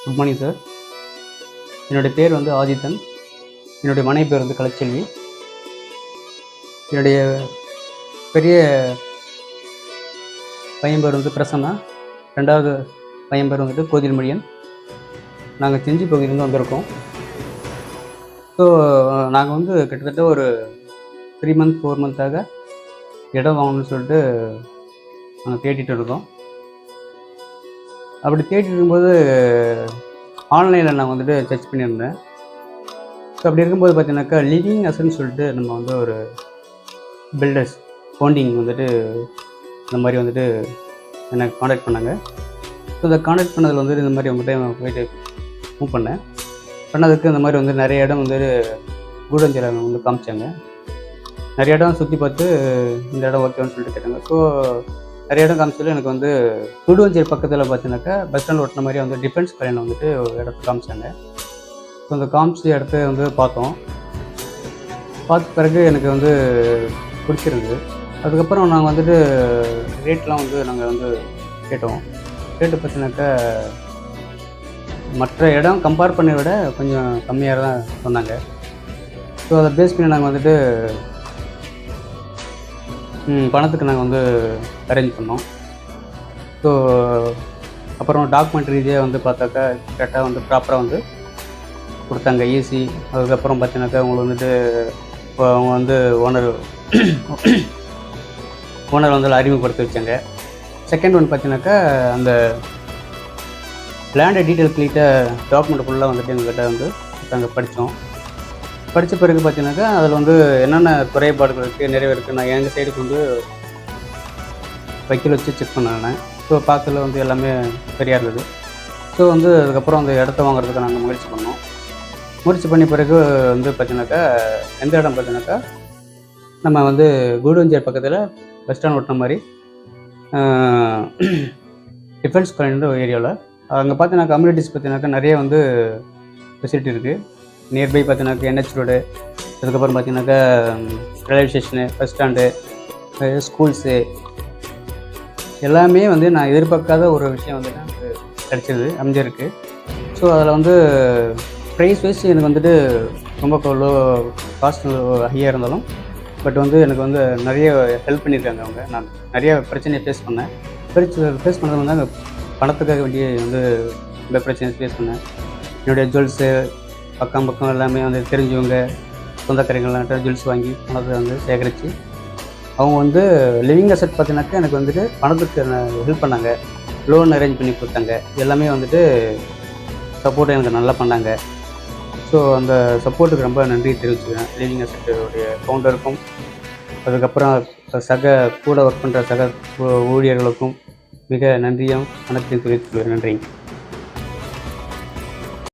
Good morning sir. என்னுடைய பேர் வந்து ஆதித்தன். என்னுடைய மனைவி பேர் வந்து கலைச்செல்வி. என்னுடைய பெரிய பையன் பேர் வந்து பிரசன்னா. ரெண்டாவது பையன் பேர் வந்துட்டு கோதில்மணியன். நாங்கள் செஞ்சி பகுதியிலேருந்து வந்திருக்கோம். ஸோ நாங்கள் வந்து கிட்டத்தட்ட ஒரு 3 மந்த் 4 மந்த்தாக இடம் வாங்கணும்னு சொல்லிட்டு நாங்கள் தேடிட்டு இருக்கோம். அப்படி தேடிட்டு இருக்கும்போது ஆன்லைனில் நான் வந்துட்டு சர்ச் பண்ணியிருந்தேன். ஸோ அப்படி இருக்கும்போது பார்த்தீங்கன்னாக்கா லிவிங் அசன்னு சொல்லிட்டு நம்ம வந்து ஒரு பில்டர்ஸ் ஃபவுண்டிங் வந்துட்டு இந்த மாதிரி வந்துட்டு எனக்கு காண்டாக்ட் பண்ணாங்க. ஸோ இந்த காண்டாக்ட் பண்ணதில் வந்துட்டு இந்த மாதிரி உங்கள்கிட்ட போயிட்டு மூவ் பண்ணதுக்கு இந்த மாதிரி வந்து நிறைய இடம் வந்து கூடஞ்சேரி வந்து காமிச்சாங்க. நிறைய இடம் சுற்றி பார்த்து இந்த இடம் ஓகேன்னு சொல்லிட்டு கேட்டாங்க. ஸோ நிறைய இடம் காமிச்சதில் எனக்கு வந்து கூடுவஞ்சேரி பக்கத்தில் பார்த்தீங்கன்னாக்கா பஸ் ஸ்டாண்ட் ஓட்டின மாதிரி வந்து டிஃபென்ஸ் காலையில் வந்துட்டு ஒரு இடத்த காமிச்சாங்க. ஸோ அந்த காமிச்ச இடத்த வந்து பார்த்த பிறகு எனக்கு வந்து பிடிச்சிருந்தது. அதுக்கப்புறம் நாங்கள் வந்துட்டு ரேட்லாம் வந்து நாங்கள் வந்து கேட்டோம். ரேட்டு பார்த்தீங்கன்னாக்கா மற்ற இடம் கம்பேர் பண்ணி விட கொஞ்சம் கம்மியாக தான் சொன்னாங்க. ஸோ அதை பேஸ் பண்ணி நாங்கள் வந்துட்டு பணத்துக்கு நாங்கள் வந்து அரேஞ்ச் பண்ணோம். ஸோ அப்புறம் டாக்குமெண்ட் ரீதியாக வந்து பார்த்தாக்கா கரெக்டாக வந்து ப்ராப்பராக வந்து கொடுத்தாங்க ஏசி. அதுக்கப்புறம் பார்த்தீங்கன்னாக்கா அவங்களுக்கு வந்துட்டு இப்போ அவங்க வந்து ஓனர் வந்து அறிமுகப்படுத்தி வச்சாங்க. செகண்ட் ஒன் பார்த்தீங்கன்னாக்கா அந்த லேண்டை டீட்டெயில் கிளியராக டாக்குமெண்ட் ஃபுல்லாக வந்துட்டு எங்கள்கிட்ட வந்து நாங்கள் படித்த பிறகு பார்த்தீங்கன்னாக்கா அதில் வந்து என்னென்ன குறைபாடுகள் இருக்குது நிறைய இருக்குது. நான் எங்கள் சைடுக்கு வந்து வைக்கல் வச்சு செக் பண்ணேன். ஸோ பார்க்கல வந்து எல்லாமே சரியாக இருந்தது. ஸோ வந்து அதுக்கப்புறம் அந்த இடத்த வாங்குறதுக்கு நாங்கள் முயற்சி பண்ணி பிறகு வந்து பார்த்தீங்கன்னாக்கா எந்த இடம் பார்த்தீங்கன்னாக்கா நம்ம வந்து கூடுவஞ்சேரி பக்கத்தில் பஸ் ஸ்டாண்ட் ஓட்டின மாதிரி டிஃபென்ஸ் காலனின்ற ஒரு ஏரியாவில் அங்கே பார்த்தீங்கன்னா கம்யூனிட்டிஸ் பார்த்தீங்கன்னாக்கா நிறைய வந்து ஃபெசிலிட்டி இருக்குது. நியர்பை பார்த்தீங்கன்னாக்கா NH ரோடு, அதுக்கப்புறம் பார்த்தீங்கன்னாக்கா railway station, bus stand, schools எல்லாமே வந்து நான் எதிர்பார்க்காத ஒரு விஷயம் வந்து எனக்கு கிடச்சிது அமைஞ்சிருக்கு. ஸோ அதில் வந்து ப்ரைஸ் வைஸ் எனக்கு வந்துட்டு ரொம்ப லோ காஸ்ட் ஹையாக இருந்தாலும் பட் வந்து எனக்கு வந்து நிறைய ஹெல்ப் பண்ணியிருக்காங்க அவங்க. நான் நிறைய பிரச்சனையை ஃபேஸ் பண்ணது வந்து அங்கே பணத்துக்காக வேண்டிய வந்து இந்த பிரச்சனையை ஃபேஸ் பண்ணேன். என்னுடைய ஜுவல்ஸு பக்கம் எல்லாமே வந்து தெரிஞ்சவங்க சொந்தக்காரங்கள்லாம் ஜுவல்ஸ் வாங்கி பணத்தை வந்து சேகரித்து அவங்க வந்து லிவிங் அசெட் பார்த்தீங்கன்னாக்கா எனக்கு வந்துட்டு பணத்துக்கு ஹெல்ப் பண்ணாங்க. லோன் அரேஞ்ச் பண்ணி கொடுத்தாங்க. எல்லாமே வந்துட்டு சப்போர்ட் எனக்கு நல்லா பண்ணாங்க. ஸோ அந்த சப்போர்ட்டுக்கு ரொம்ப நன்றி தெரிவிச்சுக்கிறேன் லிவிங் அசெட்டுடைய ஃபவுண்டருக்கும், அதுக்கப்புறம் கூட ஒர்க் பண்ணுற ஊழியர்களுக்கும் மிக நன்றியும் வணக்கத்தையும் தெரிவித்துக் கொள்கிறேன். நன்றி.